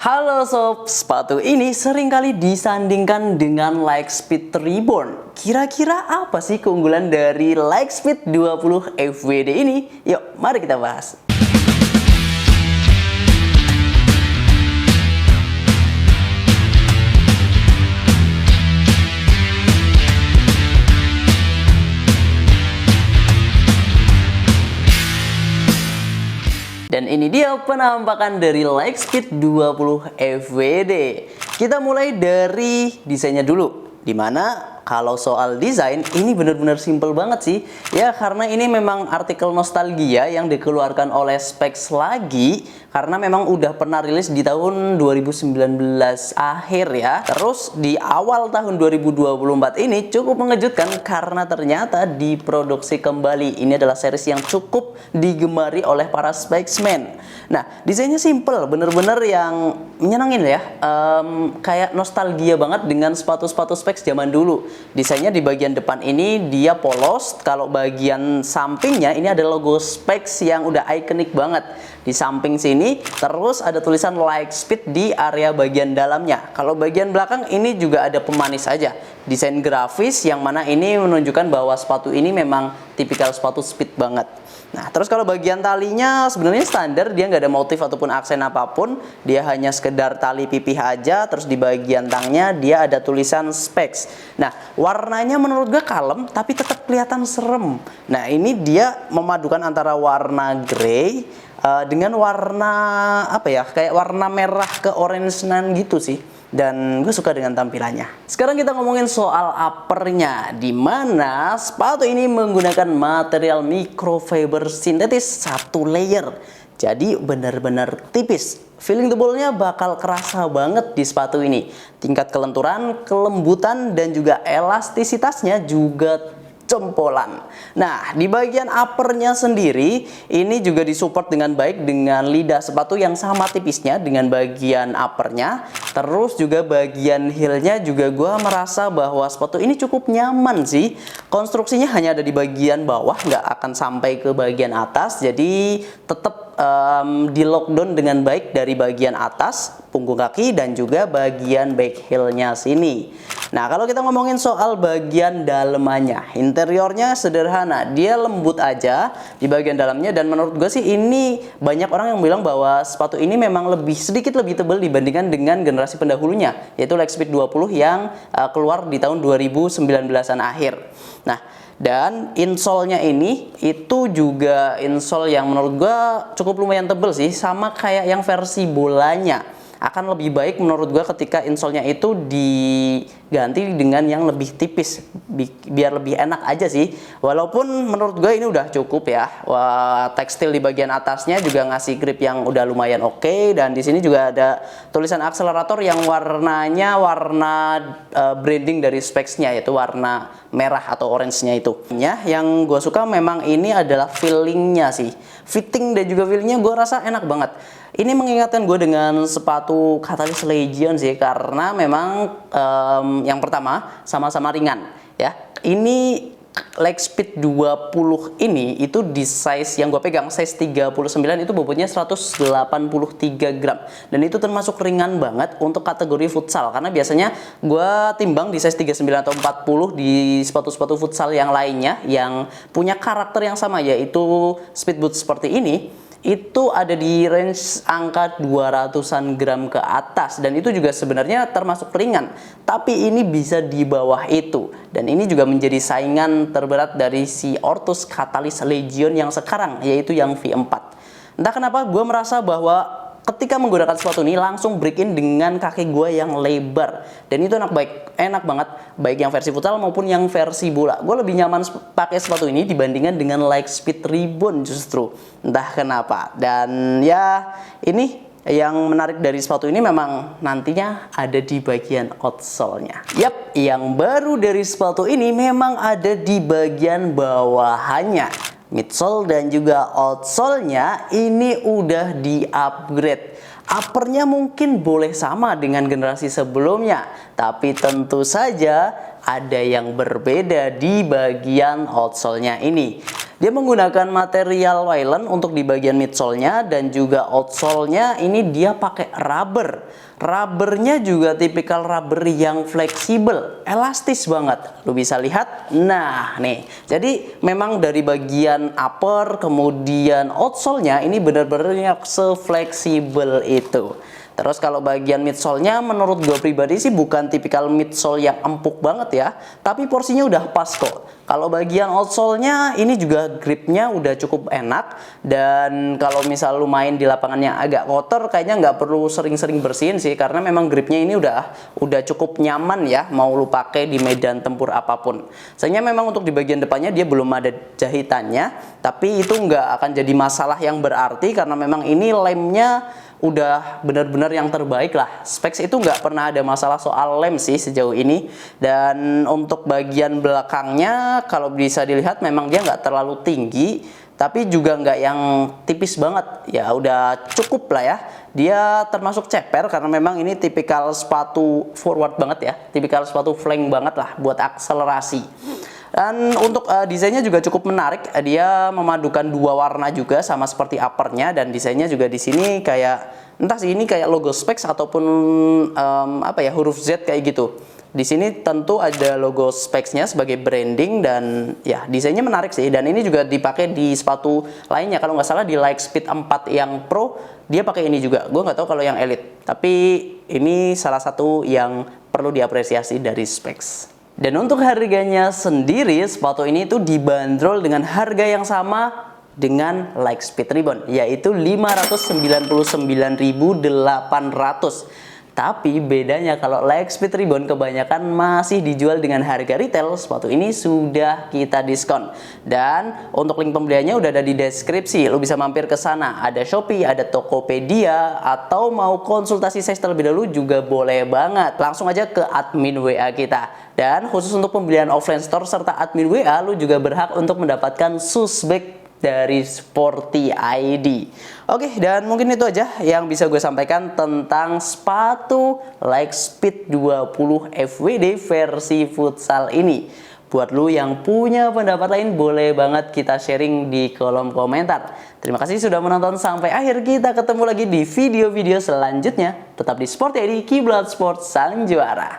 Halo sob, sepatu ini seringkali disandingkan dengan Lightspeed Reborn. Kira-kira apa sih keunggulan dari Lightspeed 20 FWD ini? Yuk, mari kita bahas. Dan ini dia penampakan dari Lightspeed 20 FWD. Kita mulai dari desainnya dulu. Dimana kalau soal desain ini benar-benar simple banget sih. Ya karena ini memang artikel nostalgia yang dikeluarkan oleh Specs lagi. Karena memang udah pernah rilis di tahun 2019 akhir ya. Terus di awal tahun 2024 ini cukup mengejutkan karena ternyata diproduksi kembali. Ini adalah series yang cukup digemari oleh para Specsmen. Nah, desainnya simple, bener-bener yang menyenangin ya. Kayak nostalgia banget dengan sepatu-sepatu Specs zaman dulu. Desainnya di bagian depan ini dia polos. Kalau bagian sampingnya ini ada logo Specs yang udah ikonik banget. Di samping sini terus ada tulisan Lightspeed di area bagian dalamnya. Kalau bagian belakang ini juga ada pemanis aja. Desain grafis yang mana ini menunjukkan bahwa sepatu ini memang tipikal sepatu speed banget. Nah, terus kalau bagian talinya sebenarnya standar, dia nggak ada motif ataupun aksen apapun. Dia hanya sekedar tali pipih aja. Terus di bagian tangnya dia ada tulisan Specs. Nah, warnanya menurut gue kalem tapi tetap kelihatan serem. Nah, ini dia memadukan antara warna grey dengan warna apa ya, kayak warna merah ke orange-an gitu sih. Dan gue suka dengan tampilannya. Sekarang kita ngomongin soal uppernya, di mana sepatu ini menggunakan material microfiber sintetis satu layer. Jadi benar-benar tipis. Feeling tebalnya bakal kerasa banget di sepatu ini. Tingkat kelenturan, kelembutan, dan juga elastisitasnya juga jempolan. Nah, di bagian uppernya sendiri ini juga disupport dengan baik dengan lidah sepatu yang sama tipisnya dengan bagian uppernya. Terus juga bagian heelnya juga gue merasa bahwa sepatu ini cukup nyaman sih. Konstruksinya hanya ada di bagian bawah, nggak akan sampai ke bagian atas. Jadi tetap di lockdown dengan baik dari bagian atas punggung kaki dan juga bagian back heelnya sini. Nah, kalau kita ngomongin soal bagian dalamannya, interiornya sederhana, dia lembut aja di bagian dalamnya. Dan menurut gue sih ini banyak orang yang bilang bahwa sepatu ini memang sedikit lebih tebal dibandingkan dengan generasi pendahulunya, yaitu Lightspeed 20 yang keluar di tahun 2019-an akhir. Nah, dan insole-nya ini itu juga insole yang menurut gue cukup lumayan tebel sih, sama kayak yang versi bolanya. Akan lebih baik menurut gue ketika insole-nya itu diganti dengan yang lebih tipis, biar lebih enak aja sih. Walaupun menurut gue ini udah cukup ya. Wah, tekstil di bagian atasnya juga ngasih grip yang udah lumayan oke. Dan di sini juga ada tulisan akselerator yang warnanya warna branding dari Specs-nya, yaitu warna merah atau orange-nya itu. Yang gue suka memang ini adalah feeling-nya sih. Fitting dan juga feel-nya gue rasa enak banget. Ini mengingatkan gue dengan sepatu Catalyst Legion sih, karena memang yang pertama sama-sama ringan ya. Ini Lightspeed 20 ini itu di size yang gue pegang, size 39, itu bobotnya 183 gram. Dan itu termasuk ringan banget untuk kategori futsal. Karena biasanya gue timbang di size 39 atau 40 di sepatu-sepatu futsal yang lainnya yang punya karakter yang sama, yaitu speed boot seperti ini. Itu ada di range angka 200-an gram ke atas. Dan itu juga sebenarnya termasuk ringan. Tapi ini bisa di bawah itu. Dan ini juga menjadi saingan terberat dari si Ortus Catalyst Legion yang sekarang, yaitu yang V4. Entah kenapa gue merasa bahwa ketika menggunakan sepatu ini langsung break in dengan kaki gue yang lebar. Dan itu enak banget, baik yang versi futsal maupun yang versi bola. Gue lebih nyaman pakai sepatu ini dibandingkan dengan Lightspeed Reborn justru. Entah kenapa. Dan ya ini yang menarik dari sepatu ini memang nantinya ada di bagian outsole-nya. Yap, yang baru dari sepatu ini memang ada di bagian bawahannya. Midsole dan juga outsole-nya ini udah di-upgrade. Uppernya mungkin boleh sama dengan generasi sebelumnya, tapi tentu saja ada yang berbeda di bagian outsole-nya ini. Dia menggunakan material nylon untuk di bagian midsole-nya, dan juga outsole-nya ini dia pakai rubber. Rubbernya juga tipikal rubber yang fleksibel, elastis banget. Lu bisa lihat, nah nih. Jadi memang dari bagian upper kemudian outsole-nya ini benar-benar se-fleksibel itu. Terus kalau bagian midsole-nya menurut gue pribadi sih bukan tipikal midsole yang empuk banget ya, tapi porsinya udah pas kok. Kalau bagian outsole-nya ini juga gripnya udah cukup enak, dan kalau misal lu main di lapangan yang agak kotor kayaknya nggak perlu sering-sering bersihin sih, karena memang gripnya ini udah cukup nyaman ya mau lu pakai di medan tempur apapun. Sayangnya memang untuk di bagian depannya dia belum ada jahitannya, tapi itu nggak akan jadi masalah yang berarti karena memang ini lemnya udah benar-benar yang terbaik lah. Specs itu nggak pernah ada masalah soal lem sih sejauh ini. Dan untuk bagian belakangnya kalau bisa dilihat memang dia nggak terlalu tinggi, tapi juga nggak yang tipis banget. Ya udah cukup lah ya. Dia termasuk ceper karena memang ini tipikal sepatu forward banget ya, tipikal sepatu flank banget lah buat akselerasi. Dan untuk desainnya juga cukup menarik. Dia memadukan dua warna juga sama seperti uppernya, dan desainnya juga di sini kayak entah sih ini kayak logo Specs ataupun apa ya, huruf Z kayak gitu. Di sini tentu ada logo Specs-nya sebagai branding, dan ya desainnya menarik sih. Dan ini juga dipakai di sepatu lainnya. Kalau nggak salah di Lightspeed 4 yang Pro dia pakai ini juga. Gue nggak tahu kalau yang Elite. Tapi ini salah satu yang perlu diapresiasi dari Specs. Dan untuk harganya sendiri, sepatu ini tuh dibanderol dengan harga yang sama dengan Lightspeed Ribbon, yaitu 599.800. Tapi bedanya kalau Lightspeed Ribbon kebanyakan masih dijual dengan harga retail, sepatu ini sudah kita diskon. Dan untuk link pembeliannya udah ada di deskripsi, lu bisa mampir ke sana. Ada Shopee, ada Tokopedia, atau mau konsultasi size terlebih dahulu juga boleh banget. Langsung aja ke admin WA kita. Dan khusus untuk pembelian offline store serta admin WA, lu juga berhak untuk mendapatkan Susbag dari Sporty ID. Oke, dan mungkin itu aja yang bisa gue sampaikan tentang sepatu Lightspeed 20 FWD versi futsal ini. Buat lu yang punya pendapat lain, boleh banget kita sharing di kolom komentar. Terima kasih sudah menonton sampai akhir. Kita ketemu lagi di video-video selanjutnya. Tetap di Sporty ID, Kiblat Sport, saling juara.